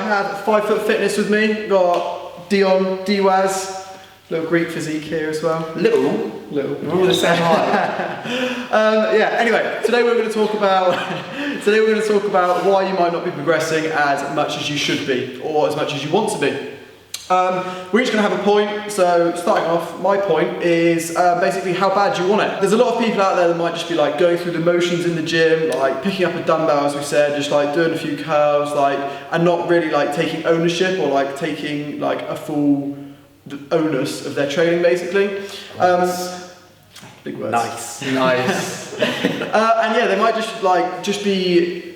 have 5 Foot Fitness with me. Got Dion, Diwas, little Greek physique here as well. Little. We're all the same height. Yeah. Anyway, today we're going to talk about why you might not be progressing as much as you should be, or as much as you want to be. We're each going to have a point. So starting off, my point is basically how bad you want it. There's a lot of people out there that might just be like going through the motions in the gym, like picking up a dumbbell, as we said, just like doing a few curls, like, and not really like taking ownership or like taking like a full onus of their training, basically. Big words. Nice. And yeah, they might just be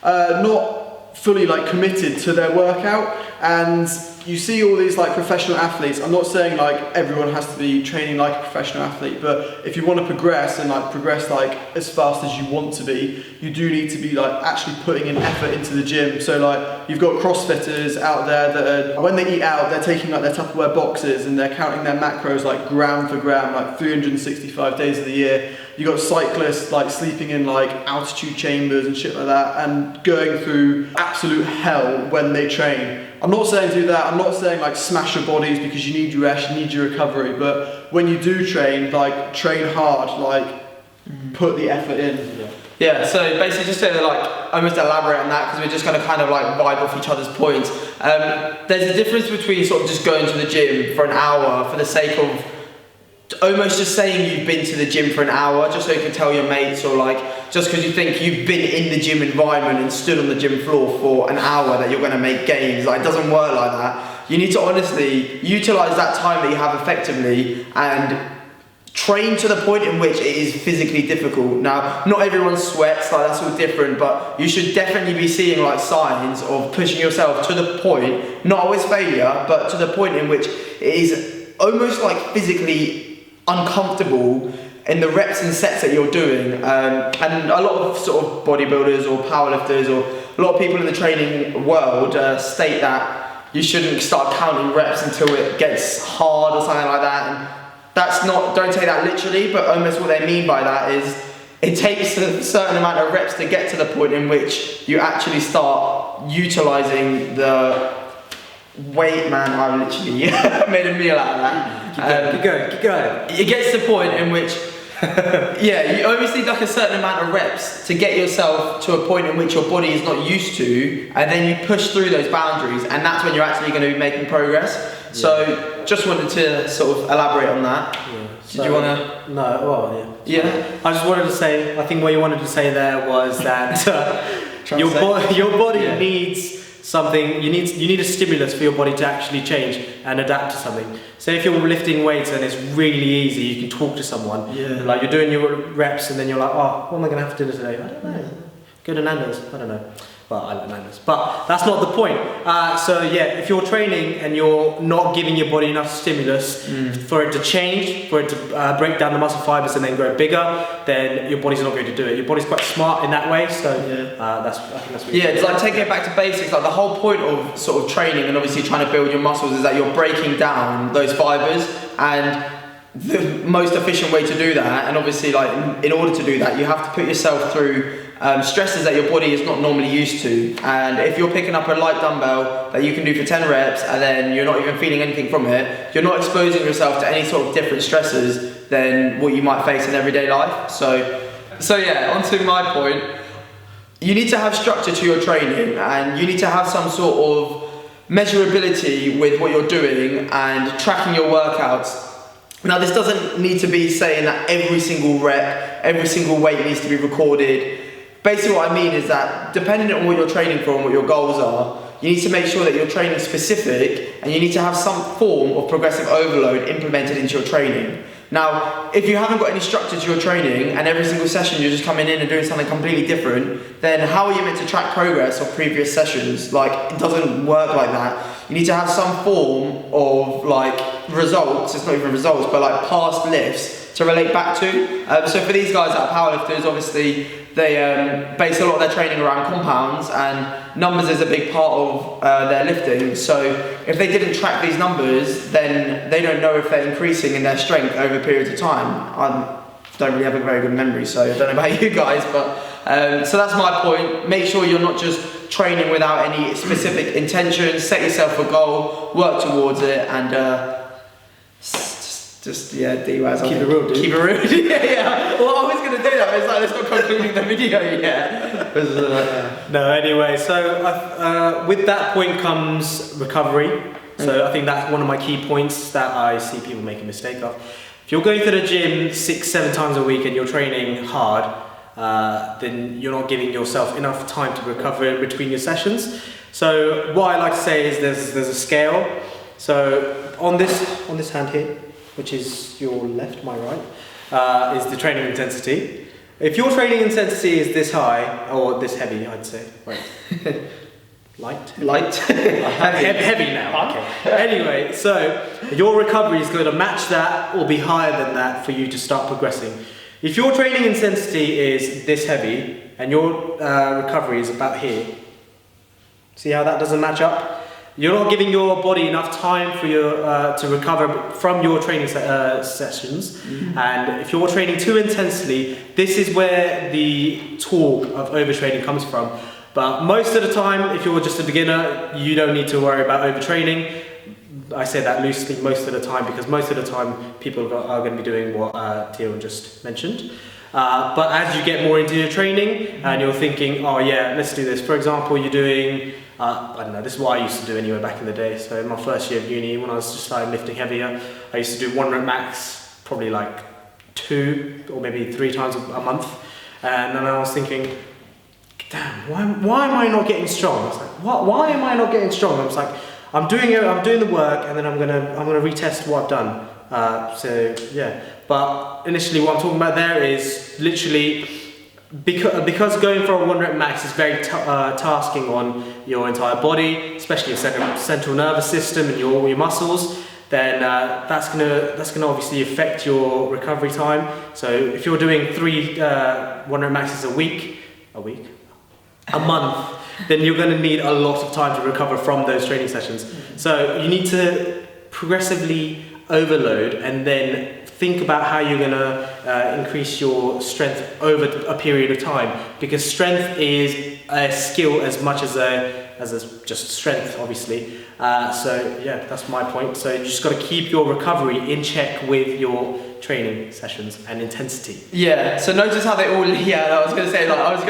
not fully like committed to their workout. And you see all these like professional athletes. I'm not saying like everyone has to be training like a professional athlete, but if you want to progress and like progress like as fast as you want to be, you do need to be like actually putting in effort into the gym. So like you've got CrossFitters out there that are, when they eat out, they're taking like their Tupperware boxes and they're counting their macros like gram for gram, like 365 days of the year. You got cyclists like sleeping in like altitude chambers and shit like that, and going through absolute hell when they train. I'm not saying do that. I'm not saying like smash your bodies, because you need your rest, you need your recovery. But when you do train, like train hard, like put the effort in. Yeah, so basically just to like almost elaborate on that, because we're just going to kind of like vibe off each other's points. There's a difference between sort of just going to the gym for an hour for the sake of almost just saying you've been to the gym for an hour just so you can tell your mates, or like just because you think you've been in the gym environment and stood on the gym floor for an hour that you're going to make gains. Like, it doesn't work like that. You need to honestly utilize that time that you have effectively and train to the point in which it is physically difficult. Now, not everyone sweats, like that's all different, but you should definitely be seeing like signs of pushing yourself to the point, not always failure, but to the point in which it is almost like physically uncomfortable in the reps and sets that you're doing. And a lot of sort of bodybuilders or powerlifters or a lot of people in the training world state that you shouldn't start counting reps until it gets hard or something like that. And that's not, don't take that literally, but almost what they mean by that is it takes a certain amount of reps to get to the point in which you actually start utilizing the weight. Man, I literally made a meal out of that. Keep going. It gets to the point in which, yeah, you always need like a certain amount of reps to get yourself to a point in which your body is not used to, and then you push through those boundaries, and that's when you're actually going to be making progress. Yeah. So, just wanted to sort of elaborate on that. Yeah. Did you want to? No, well, yeah. Yeah. I just wanted to say, I think what you wanted to say there was that your body needs something, you need a stimulus for your body to actually change and adapt to something. Say if you're lifting weights and it's really easy, you can talk to someone. Yeah. Like you're doing your reps and then you're like, oh, what am I going to have for dinner today? I don't know. Go to Nando's. I don't know. Well, I like Nando's, but that's not the point. So yeah, if you're training and you're not giving your body enough stimulus for it to change, for it to break down the muscle fibers and then grow bigger, then your body's not going to do it. Your body's quite smart in that way, so I think that's what it's like taking it back to basics. Like the whole point of sort of training and obviously trying to build your muscles is that you're breaking down those fibers, and the most efficient way to do that, and obviously like in order to do that, you have to put yourself through stresses that your body is not normally used to. And if you're picking up a light dumbbell that you can do for 10 reps and then you're not even feeling anything from it, you're not exposing yourself to any sort of different stresses than what you might face in everyday life. So yeah, on to my point. You need to have structure to your training, and you need to have some sort of measurability with what you're doing and tracking your workouts. Now, this doesn't need to be saying that every single rep, every single weight needs to be recorded. Basically what I mean is that depending on what you're training for and what your goals are, you need to make sure that you're training specific, and you need to have some form of progressive overload implemented into your training. Now, if you haven't got any structure to your training and every single session you're just coming in and doing something completely different, then how are you meant to track progress of previous sessions? Like, it doesn't work like that. You need to have some form of like results, it's not even results, but like past lifts to relate back to. So for these guys that are powerlifters, obviously they base a lot of their training around compounds, and numbers is a big part of their lifting. So if they didn't track these numbers, then they don't know if they're increasing in their strength over periods of time. I don't really have a very good memory, so I don't know about you guys, but so that's my point. Make sure you're not just training without any specific intention. Set yourself a goal, work towards it, and Diwas. Keep it real, dude. Keep it real. yeah. Well, I was going to do that, but it's like, let's not concluding the video yet. No, anyway, so with that point comes recovery. So I think that's one of my key points that I see people make a mistake of. If you're going to the gym 6-7 times a week and you're training hard, then you're not giving yourself enough time to recover in between your sessions. So what I like to say is there's a scale. So on this hand here, which is your left, my right, is the training intensity. If your training intensity is this high, or this heavy, I'd say. Right. Light? Heavy now. Okay. Anyway, so your recovery is going to match that or be higher than that for you to start progressing. If your training intensity is this heavy and your recovery is about here, see how that doesn't match up? You're not giving your body enough time for your to recover from your training sessions. And if you're training too intensely, this is where the talk of overtraining comes from. But most of the time, if you're just a beginner, you don't need to worry about overtraining. I say that loosely, most of the time, because most of the time people are going to be doing what Dion just mentioned. But as you get more into your training and you're thinking, oh yeah, let's do this. For example, you're doing, I don't know, this is what I used to do anyway back in the day. So in my first year of uni, when I was just starting lifting heavier, I used to do 1 rep max, probably like 2 or maybe 3 times a month. And then I was thinking, damn, why am I not getting strong? I was like, why am I not getting strong? I was like, I'm doing the work, and then I'm gonna retest what I've done. So yeah, but initially what I'm talking about there is literally because going for a 1 rep max is very tasking on your entire body, especially your central nervous system and your muscles. Then that's gonna obviously affect your recovery time. So if you're doing 3 1 rep maxes a month, then you're going to need a lot of time to recover from those training sessions. So you need to progressively overload and then think about how you're going to increase your strength over a period of time, because strength is a skill as much as just strength, obviously. So yeah, that's my point. So you just got to keep your recovery in check with your training sessions and intensity. Yeah, so notice how they all, I was going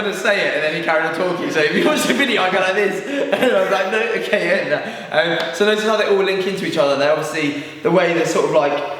to say it and then he carried on talking. So if you watch the video, I go like this. And I was like, no, okay, yeah. So notice how they all link into each other. They're obviously the way they're sort of like,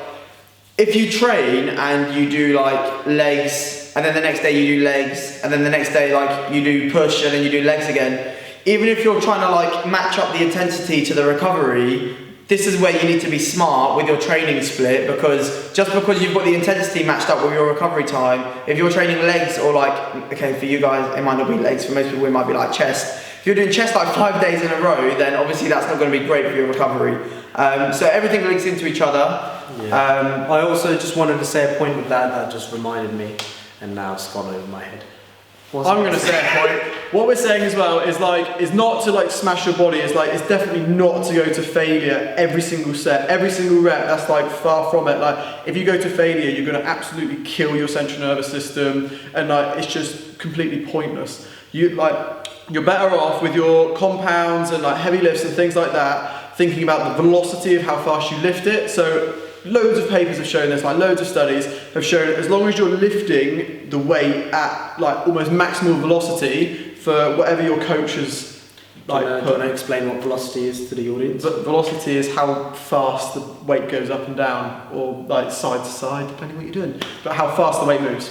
if you train and you do like legs, and then the next day you do legs, and then the next day like you do push, and then you do legs again, even if you're trying to like match up the intensity to the recovery, this is where you need to be smart with your training split, because just because you've got the intensity matched up with your recovery time, if you're training legs or like, okay, for you guys, it might not be legs, for most people it might be like chest. If you're doing chest like 5 days in a row, then obviously that's not going to be great for your recovery. So everything links into each other. Yeah. I also just wanted to say a point with that just reminded me, and now it's gone over my head. I'm going to say a point. What we're saying as well is not to like smash your body. It's definitely not to go to failure every single set, every single rep. That's like far from it. Like if you go to failure, you're going to absolutely kill your central nervous system, and like it's just completely pointless. You're better off with your compounds and like heavy lifts and things like that, thinking about the velocity of how fast you lift it. So loads of papers have shown this, like loads of studies have shown as long as you're lifting the weight at like almost maximal velocity for whatever your coach has like do you want to explain what velocity is to the audience? Velocity is how fast the weight goes up and down, or like side to side, depending what you're doing, but how fast the weight moves.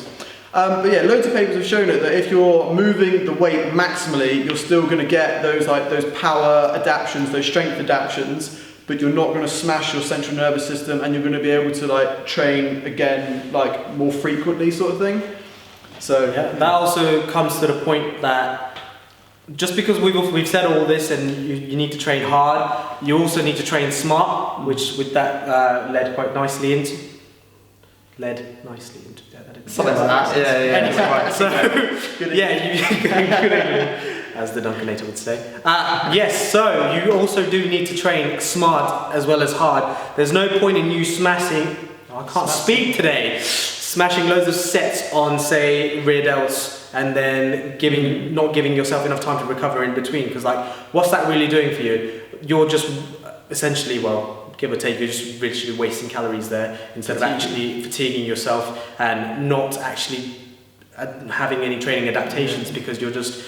But yeah, loads of papers have shown it that if you're moving the weight maximally, you're still going to get those power adaptations, those strength adaptations, but you're not going to smash your central nervous system, and you're going to be able to like train again like more frequently, sort of thing. So yeah, that also comes to the point that just because we've said all this and you need to train hard, you also need to train smart, which with that led nicely into that. Something like that. Yeah. Anyway, so good as the Dunkernator would say. Yes, so you also do need to train smart as well as hard. There's no point in you smashing loads of sets on, say, rear delts and then not giving yourself enough time to recover in between. Because like, what's that really doing for you? You're just essentially, well, give or take, you're just literally wasting calories there instead of actually fatiguing yourself and not actually having any training adaptations, because you're just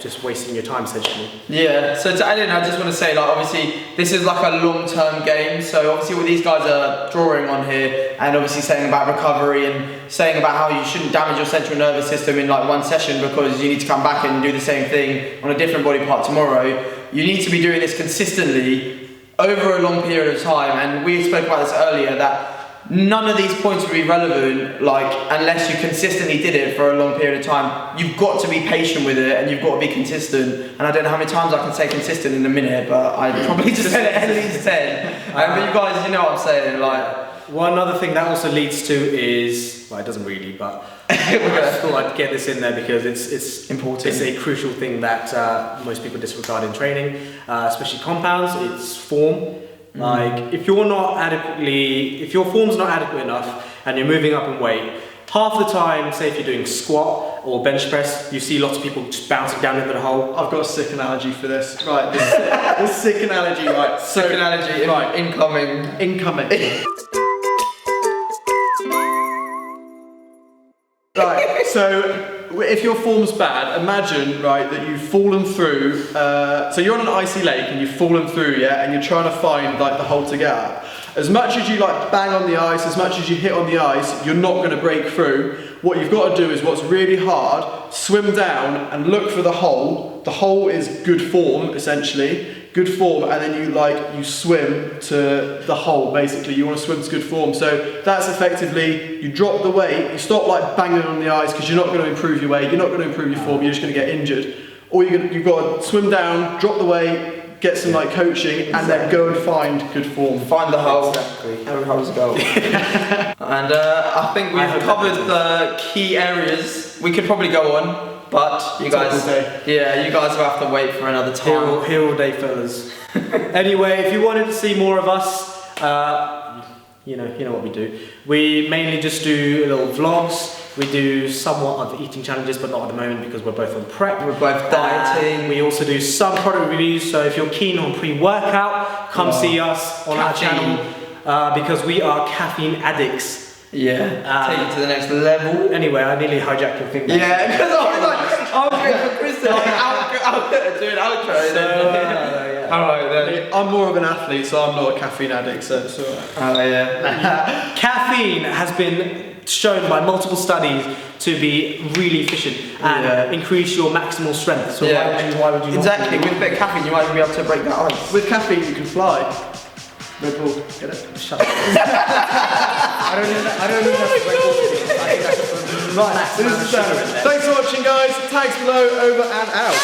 just wasting your time essentially. Yeah, so to add in, I just want to say, like, obviously this is like a long-term game, so obviously what these guys are drawing on here, and obviously saying about recovery and saying about how you shouldn't damage your central nervous system in like one session because you need to come back and do the same thing on a different body part tomorrow. You need to be doing this consistently over a long period of time, and we spoke about this earlier, that none of these points would be relevant like unless you consistently did it for a long period of time. You've got to be patient with it, and you've got to be consistent. And I don't know how many times I can say consistent in a minute, but I probably just said it at least 10. But you guys, you know what I'm saying, like. One other thing that also leads to is, well, it doesn't really, but I just thought I'd get this in there because it's important. It's a crucial thing that most people disregard in training, especially compounds. It's form. Like, if your form's not adequate enough and you're moving up in weight, half the time, say if you're doing squat or bench press, you see lots of people just bouncing down into the hole. I've got a sick analogy for this. Right, this sick analogy, right. Sick analogy, right. Incoming. Right, so if your form's bad, imagine, right, that you've fallen through, so you're on an icy lake and you've fallen through, yeah, and you're trying to find like the hole to get up. As much as you like bang on the ice, as much as you hit on the ice, you're not going to break through. What you've got to do is what's really hard, swim down and look for the hole. The hole is good form, essentially. Good form, and then you swim to the hole, basically. You want to swim to good form. So that's effectively, you drop the weight, you stop like banging on the ice because you're not going to improve your weight, you're not going to improve your form, you're just going to get injured. Or you've got to swim down, drop the weight, get some like coaching, and then go and find good form. Find the hole. Exactly. Every hole's a goal. And I think we've covered the key areas. We could probably go on. But you guys will have to wait for another time. Here all day, fellas. Anyway, if you wanted to see more of us, you know what we do. We mainly just do little vlogs. We do somewhat of eating challenges, but not at the moment because we're both on prep. We're both dieting. We also do some product reviews. So if you're keen on pre-workout, come see us on our channel because we are caffeine addicts. Yeah, take it to the next level. Anyway, I nearly hijacked your thing. Yeah, because I was waiting for Chris to do an outro. So, Alright then. I'm more of an athlete, so I'm not a caffeine addict, so it's alright. Oh yeah. Caffeine has been shown by multiple studies to be really efficient and increase your maximal strength. So why would you not? Exactly, with a bit of caffeine you might be able to break that ice. With caffeine you can fly. Red Bull, get it? Shut up. I don't know that's Red Bull. I think that's just a right, this is the sound. Thanks for watching, guys. Tags below, over and out.